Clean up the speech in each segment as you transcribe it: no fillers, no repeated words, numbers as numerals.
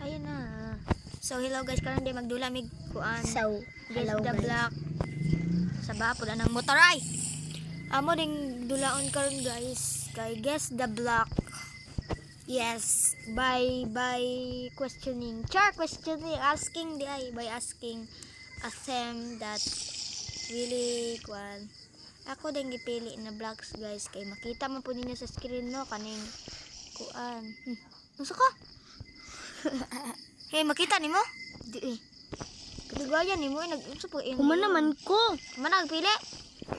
Ayun na. So hello guys, karon di magdula mig kuan. So, Guess hello the guys. black. Sa bapo na ng motor ay. Amo ding dulaon karon guys. Kay guess the black. Yes, by questioning. Questioning, asking di ay by asking them that really kuan. Ako din gipili na blacks guys kay makita man po ninyo sa screen no kaning kuan. Unsa ka? Hey, makita nimo? Di eh. Kaligayan nimo nag-unsa po in. Human naman ko. Man nagpili?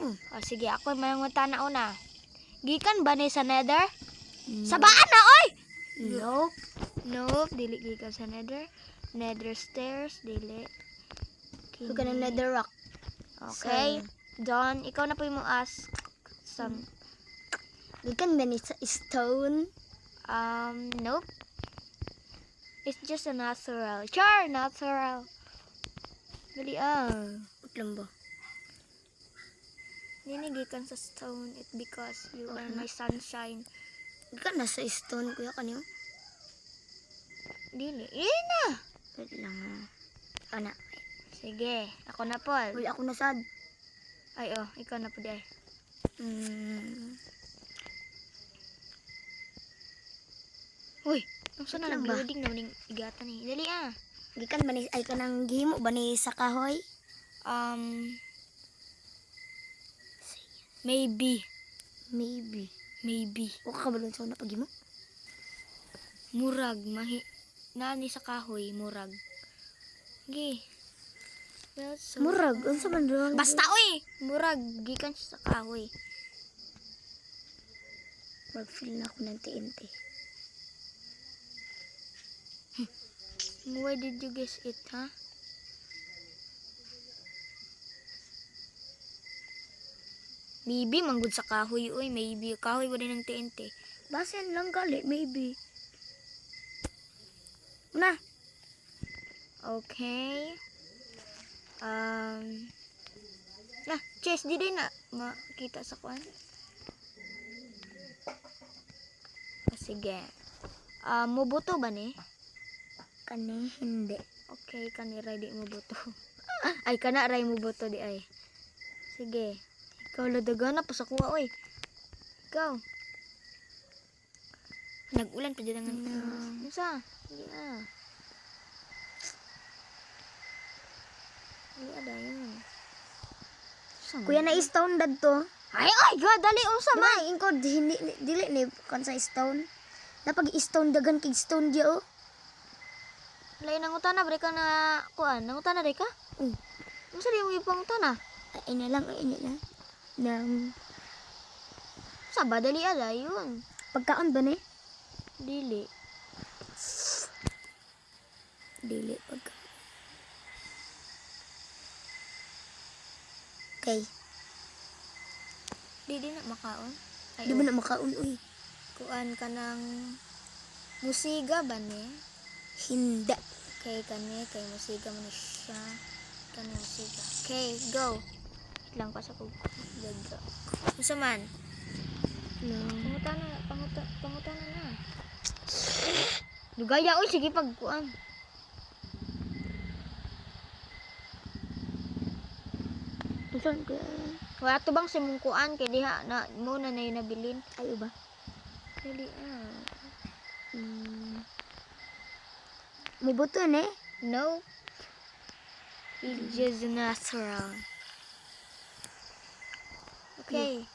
Oh, sige, ako mangunta na una. Gikan ba ni sa nether? Sabaan na oy. Nope. Nope, dili gikan sa nether. Nether stairs, dili. Ito ka ng nether rock. Okay. John, ikaw na po yung ask some. Gikan ba ni sa stone? Nope. It's just a natural. Natural. Dali Wait lang ba? Ninigikan sa stone. It because you are my sunshine. Gikan na sa stone kuya kanimo. Dili. Na. Wait lang. Ana. Sige. Ako na, Paul. Wala ako nasad. Ay, ikaw na po di ay. Uy, ang sana Wait lang ba? nag-loading na maning igatan eh. Dali Gikan ba ni ay kanang gihimo ba ni sa kahoy? Maybe. Maybe. O ka ba dun sa una pagimo? Murag. Nani sa kahoy, murag. Gi. That's so Murag, unsa man doon? Basta, uy! Murag. Gikan siya sa kahoy. Mag-feel na ako ng TNT. Why did you guess it, ha? Maybe, manggod sa kahoy, uy. Maybe. Kahoy wala ng TNT. Basen lang gali, maybe. Na. Okay. Chess, di din na makita sa kwan. Sige. Mubuto ba ni? Kani hindi. Okay, kani ray di mubuto. Ay, kana ray mubuto di ay. Sige. Ikaw ladagana pa sa kuha, oy. Ikaw. Nag-ulan pa dyan ng isa. Hindi Hindi dayon. Kuya na stone dad to. Ay, God, dali unsa man. Diba, ingko dili ni kon sa stone. Napag stone dagan kay stone dia oh. Lain nangutan na, ka na kuan. Nangutan na, ka? Unsa di mo ipang utana? Ay na lang. Sa ba, dali yun. Pagkaon ba ni? Dili. Dili pagkaon. Okay. Di na makaon. Ay, Di ba na makaon uy? kuan ka ng musiga ba ni? Hindi. Kay kay musiga mo ni siya. Kani musiga. Okay, go. Wait lang pa sa kog. Gaga. Unsa man? No. Pangutana na. Dugaya oy, sige pagkuan. Unsan ko? Wala to bang simungkuan kay diha na mo na yung nabilin. Ayo ba? Dali Mubuto ni? No. It's just natural. Okay.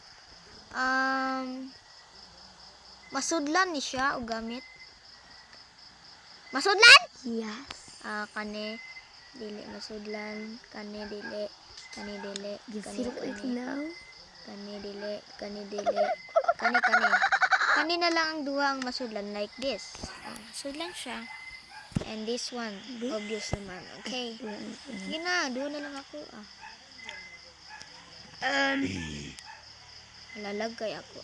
Masudlan ni siya o gamit. Masudlan? Yes. Kani dili masudlan, kani dili, kani dili, Feel it now. kani dili, kani dili, kani. Kani na lang ang duha ang masudlan like this. Masudlan siya. And this one, obvious naman. Okay. Sige na, duha na lang ako. Lalag kay ako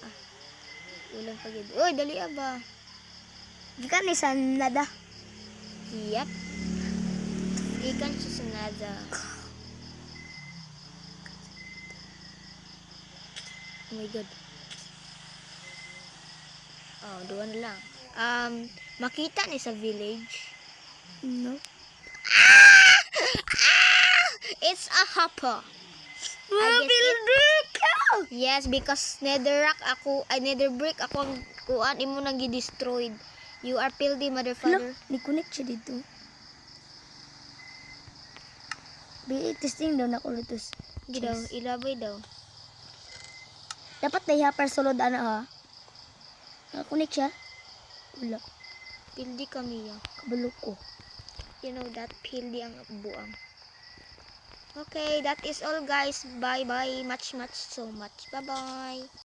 Ulang pagid. Oy, dali ba? Gikan ni sa nada. Yep. Ikan siya sa nada. Oh my God. Duha na lang. makita ni sa village. No. It's a hopper. I guess it, yes, because nether brick ako ang kuan imo nang gi-destroyed. You are filthy Hala, motherfucker. ni-connect siya dito. Testing daw na ko lutos. Gidaw, ilabay daw. Dapat na hapar sulod ana ha. Naka-connect siya. Wala. Filthy kami ya. Kabalo ko. You know that filthy ang buang. Okay, that is all guys. Bye bye. Much so much. Bye bye.